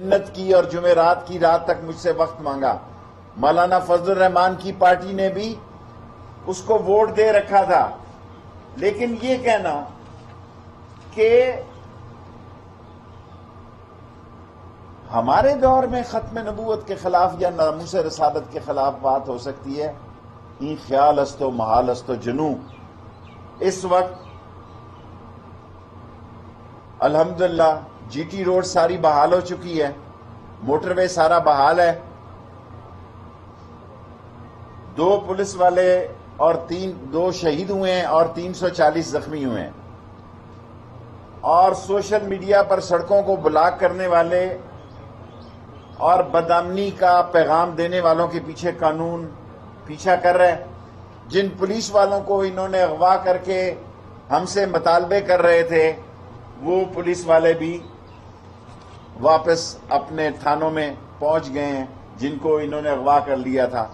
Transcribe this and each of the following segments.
منت کی اور جمعرات کی رات تک مجھ سے وقت مانگا. مولانا فضل الرحمان کی پارٹی نے بھی اس کو ووٹ دے رکھا تھا. لیکن یہ کہنا کہ ہمارے دور میں ختم نبوت کے خلاف یا ناموس رسالت کے خلاف بات ہو سکتی ہے، این خیال است و محال است و جنوں. اس وقت الحمدللہ جی ٹی روڈ ساری بحال ہو چکی ہے، موٹر وے سارا بحال ہے، 2 پولیس والے اور 2 شہید ہوئے ہیں اور 340 زخمی ہوئے ہیں. اور سوشل میڈیا پر سڑکوں کو بلاک کرنے والے اور بدامنی کا پیغام دینے والوں کے پیچھے قانون پیچھا کر رہے ہیں. جن پولیس والوں کو انہوں نے اغوا کر کے ہم سے مطالبے کر رہے تھے، وہ پولیس والے بھی واپس اپنے تھانوں میں پہنچ گئے ہیں جن کو انہوں نے اغوا کر لیا تھا.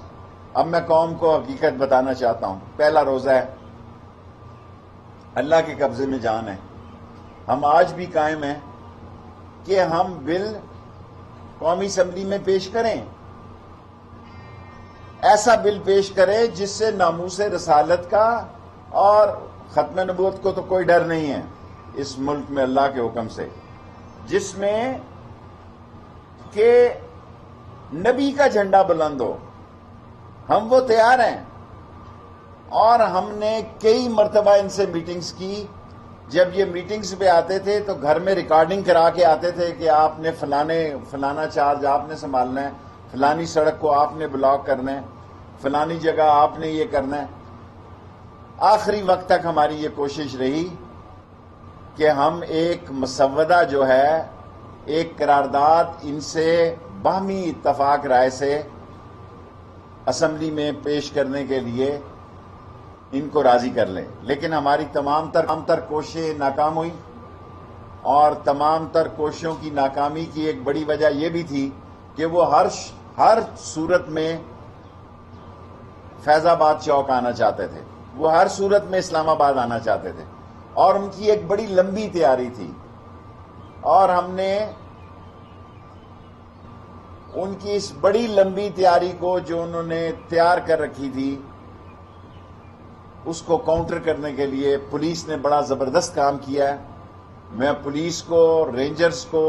اب میں قوم کو حقیقت بتانا چاہتا ہوں. پہلا روزہ ہے، اللہ کے قبضے میں جان ہے. ہم آج بھی قائم ہیں کہ ہم بل قومی اسمبلی میں پیش کریں، ایسا بل پیش کریں جس سے ناموس رسالت کا اور ختم نبوت کو تو کوئی ڈر نہیں ہے اس ملک میں اللہ کے حکم سے، جس میں کہ نبی کا جھنڈا بلند ہو. ہم وہ تیار ہیں. اور ہم نے کئی مرتبہ ان سے میٹنگز کی. جب یہ میٹنگز پہ آتے تھے تو گھر میں ریکارڈنگ کرا کے آتے تھے کہ آپ نے فلانا چارج آپ نے سنبھالنا ہے، فلانی سڑک کو آپ نے بلاک کرنا ہے، فلانی جگہ آپ نے یہ کرنا ہے. آخری وقت تک ہماری یہ کوشش رہی کہ ہم ایک مسودہ جو ہے، ایک قرارداد ان سے باہمی اتفاق رائے سے اسمبلی میں پیش کرنے کے لیے ان کو راضی کر لیں. لیکن ہماری تمام تر کوششیں ناکام ہوئی. اور تمام تر کوششوں کی ناکامی کی ایک بڑی وجہ یہ بھی تھی کہ وہ ہر صورت میں فیض آباد چوک آنا چاہتے تھے، وہ ہر صورت میں اسلام آباد آنا چاہتے تھے. اور ان کی ایک بڑی لمبی تیاری تھی. اور ہم نے ان کی اس بڑی لمبی تیاری کو جو انہوں نے تیار کر رکھی تھی، اس کو کاؤنٹر کرنے کے لیے پولیس نے بڑا زبردست کام کیا ہے. میں پولیس کو، رینجرز کو،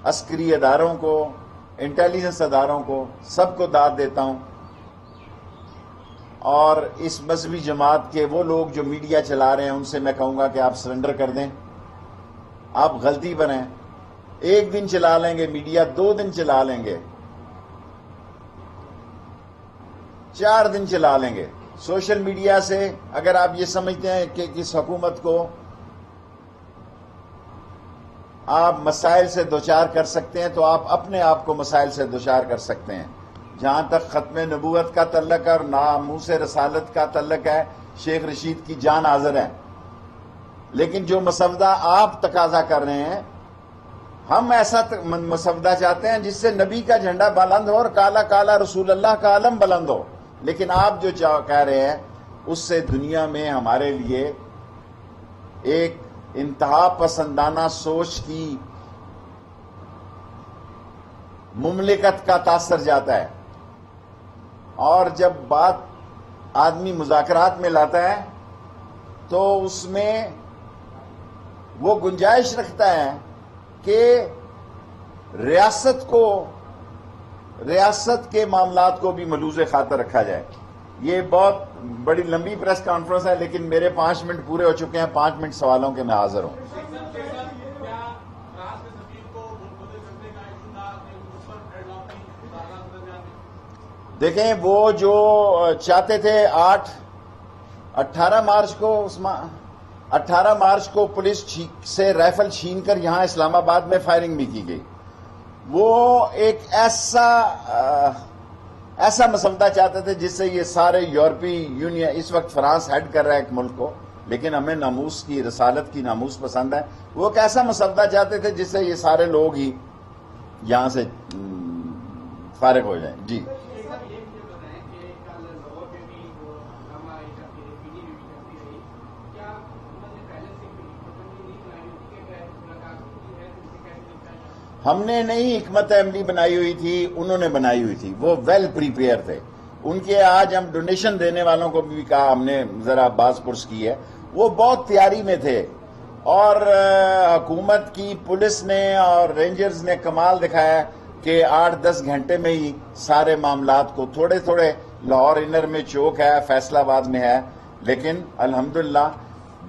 عسکری اداروں کو، انٹیلیجنس اداروں کو، سب کو داد دیتا ہوں. اور اس مذہبی جماعت کے وہ لوگ جو میڈیا چلا رہے ہیں ان سے میں کہوں گا کہ آپ سرنڈر کر دیں. آپ غلطی پر ہیں. 1 دن چلا لیں گے میڈیا، 2 دن چلا لیں گے، 4 دن چلا لیں گے. سوشل میڈیا سے اگر آپ یہ سمجھتے ہیں کہ اس حکومت کو آپ مسائل سے دوچار کر سکتے ہیں تو آپ اپنے آپ کو مسائل سے دوچار کر سکتے ہیں. جہاں تک ختم نبوت کا تعلق ہے اور ناموس رسالت کا تعلق ہے، شیخ رشید کی جان حاضر ہے. لیکن جو مسودہ آپ تقاضا کر رہے ہیں، ہم ایسا مسودہ چاہتے ہیں جس سے نبی کا جھنڈا بلند ہو اور کالا کالا رسول اللہ کا علم بلند ہو. لیکن آپ جو کہہ رہے ہیں اس سے دنیا میں ہمارے لیے ایک انتہا پسندانہ سوچ کی مملکت کا تاثر جاتا ہے. اور جب بات آدمی مذاکرات میں لاتا ہے تو اس میں وہ گنجائش رکھتا ہے کہ ریاست کے معاملات کو بھی ملوز خاطر رکھا جائے. یہ بہت بڑی لمبی پریس کانفرنس ہے لیکن میرے 5 منٹ پورے ہو چکے ہیں. 5 منٹ سوالوں کے میں حاضر ہوں. دیکھیں، وہ جو چاہتے تھے 18 مارچ کو پولیس سے رائفل چھین کر یہاں اسلام آباد میں فائرنگ بھی کی گئی. وہ ایک ایسا مسودہ چاہتے تھے جس سے یہ سارے یورپی یونین، اس وقت فرانس ہیڈ کر رہا ہے ایک ملک کو، لیکن ہمیں ناموس کی، رسالت کی ناموس پسند ہے. وہ ایک ایسا مسودہ چاہتے تھے جس سے یہ سارے لوگ ہی یہاں سے فارغ ہو جائیں. جی ہم نے نہیں حکمت عملی بنائی ہوئی تھی، انہوں نے بنائی ہوئی تھی، وہ ویل پریپیئر تھے. ان کے آج ہم ڈونیشن دینے والوں کو بھی کہا، ہم نے ذرا باز پرس کی ہے، وہ بہت تیاری میں تھے. اور حکومت کی پولیس نے اور رینجرز نے کمال دکھایا کہ 8-10 گھنٹے میں ہی سارے معاملات کو، تھوڑے تھوڑے لاہور انر میں چوک ہے، فیصل آباد میں ہے، لیکن الحمدللہ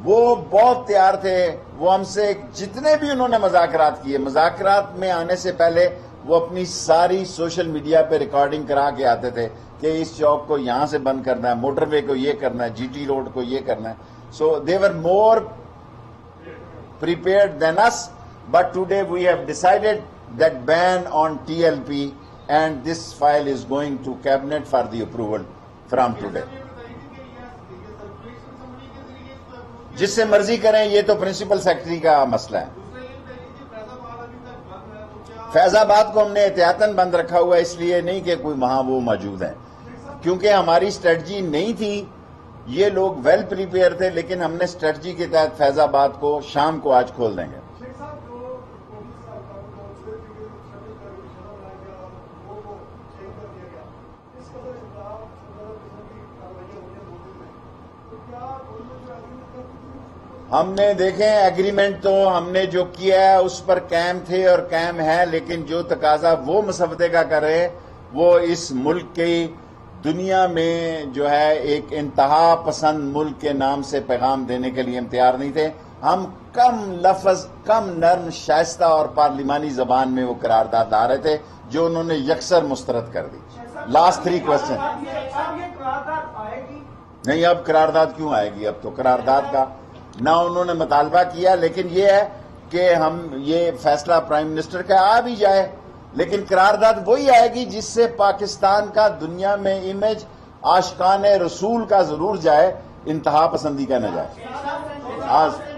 وہ بہت تیار تھے. وہ ہم سے جتنے بھی انہوں نے مذاکرات کیے، مذاکرات میں آنے سے پہلے وہ اپنی ساری سوشل میڈیا پہ ریکارڈنگ کرا کے آتے تھے کہ اس چوک کو یہاں سے بند کرنا ہے، موٹر وے کو یہ کرنا ہے، جی ٹی روڈ کو یہ کرنا ہے. سو دے ور مور prepared than us, but today we have decided that ban on TLP and this file is going to cabinet for the approval from today. جس سے مرضی کریں، یہ تو پرنسپل سیکرٹری کا مسئلہ ہے. فیض آباد کو ہم نے احتیاطاً بند رکھا ہوا ہے، اس لیے نہیں کہ کوئی وہاں وہ موجود ہیں، کیونکہ ہماری اسٹریٹجی نہیں تھی. یہ لوگ ویل پریپیئر تھے، لیکن ہم نے اسٹریٹجی کے تحت فیض آباد کو شام کو آج کھول دیں گے. ہم نے دیکھیں ایگریمنٹ تو ہم نے جو کیا ہے اس پر قائم تھے اور قائم ہے، لیکن جو تقاضا وہ مسودے کا کرے، وہ اس ملک کی دنیا میں جو ہے ایک انتہا پسند ملک کے نام سے پیغام دینے کے لیے ہم تیار نہیں تھے. ہم کم لفظ، کم نرم، شائستہ اور پارلیمانی زبان میں وہ قرارداد لا رہے تھے جو انہوں نے یکسر مسترد کر دی. Last 3 question. نہیں، اب قرارداد کیوں آئے گی؟ اب تو قرارداد کا نہ انہوں نے مطالبہ کیا، لیکن یہ ہے کہ ہم یہ فیصلہ پرائم منسٹر کا آ بھی جائے، لیکن قرارداد وہی آئے گی جس سے پاکستان کا دنیا میں امیج عاشقان رسول کا ضرور جائے، انتہا پسندی کا نہ جائے.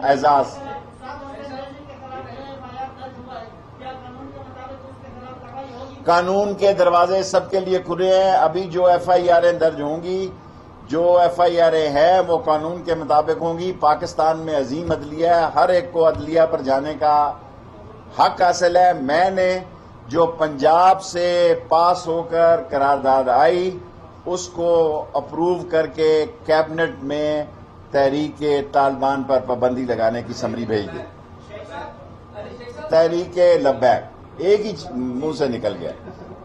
اعزاز قانون کے دروازے سب کے لیے کھلے ہیں. ابھی جو ایف آئی آریں درج ہوں گی، جو ایف آئی آریں ہے وہ قانون کے مطابق ہوں گی. پاکستان میں عظیم عدلیہ ہے، ہر ایک کو عدلیہ پر جانے کا حق حاصل ہے. میں نے جو پنجاب سے پاس ہو کر قرارداد آئی اس کو اپروو کر کے کیبنٹ میں تحریک طالبان پر پابندی لگانے کی سمری بھیج دی. تحریک لبیک ایک ہی منہ سے نکل گیا.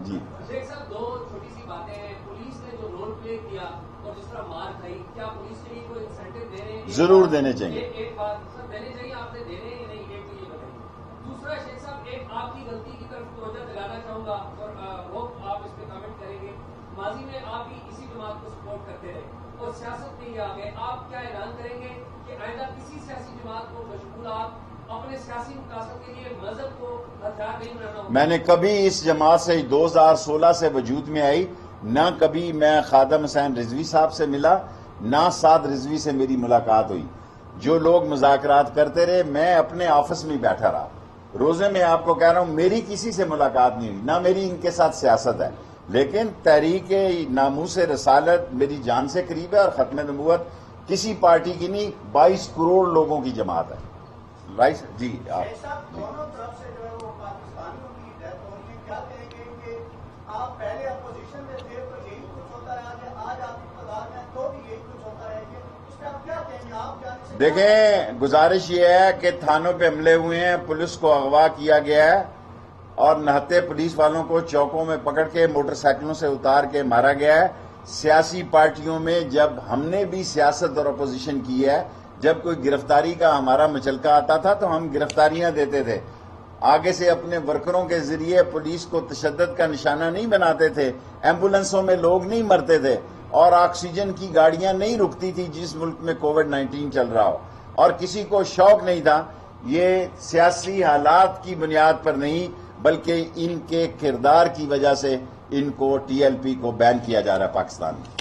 جی شیخ صاحب، 2 چھوٹی سی باتیں ہیں. پولیس نے جو رول پلے کیا اور جس طرح مار کھائی، کیا پولیس کے لیے کوئی انسینٹو دے رہے ہیں؟ ضرور دینے چاہیے. ایک بات سر دینے چاہیے، آپ نے دینے ہی نہیں، ایک تو یہ بتائیے. دوسرا شیخ صاحب، ایک آپ کی غلطی کی طرف توجہ دلانا چاہوں گا اور ہوپ آپ اس پہ کامنٹ کریں گے. ماضی میں آپ بھی اسی جماعت کو سپورٹ کرتے رہے اور سیاست میں ہی آ گئے. آپ کیا اعلان کریں گے کہ آئندہ کسی سیاسی جماعت کو مشغولات اپنے سیاسی مقاصد کے لیے مذہب کو ہتھیار نہیں بنانا ہوگا؟ میں نے کبھی اس جماعت سے 2016 سے وجود میں آئی، نہ کبھی میں خادم حسین رضوی صاحب سے ملا، نہ سعد رضوی سے میری ملاقات ہوئی. جو لوگ مذاکرات کرتے رہے، میں اپنے آفس میں بیٹھا رہا. روزے میں آپ کو کہہ رہا ہوں، میری کسی سے ملاقات نہیں ہوئی، نہ میری ان کے ساتھ سیاست ہے. لیکن تحریک ناموس رسالت میری جان سے قریب ہے اور ختم نبوت کسی پارٹی کی نہیں، 22 کروڑ لوگوں کی جماعت ہے. رائٹ جی. آپ دونوں طرف سے جو ہے وہ پاکستانیوں کی ڈیتھ ہو رہی ہے، کیا کہیں گے کہ آپ پہلے اپوزیشن میں تھے تو یہی کچھ ہوتا رہا کہ آج آپ اقتدار میں تو بھی یہی کچھ ہوتا رہے گا، اس پہ آپ کیا کہیں گے؟ آپ جانے سے دیکھیں، گزارش یہ ہے کہ تھانوں پہ حملے ہوئے ہیں، پولیس کو اغوا کیا گیا ہے اور نہتے پولیس والوں کو چوکوں میں پکڑ کے موٹر سائیکلوں سے اتار کے مارا گیا ہے. سیاسی پارٹیوں میں جب ہم نے بھی سیاست اور اپوزیشن کی ہے، جب کوئی گرفتاری کا ہمارا مچلکا آتا تھا تو ہم گرفتاریاں دیتے تھے. آگے سے اپنے ورکروں کے ذریعے پولیس کو تشدد کا نشانہ نہیں بناتے تھے. ایمبولنسوں میں لوگ نہیں مرتے تھے اور آکسیجن کی گاڑیاں نہیں رکتی تھی جس ملک میں کووڈ-19 چل رہا ہو، اور کسی کو شوق نہیں تھا. یہ سیاسی حالات کی بنیاد پر نہیں بلکہ ان کے کردار کی وجہ سے ان کو ٹی ایل پی کو بین کیا جا رہا ہے پاکستان میں.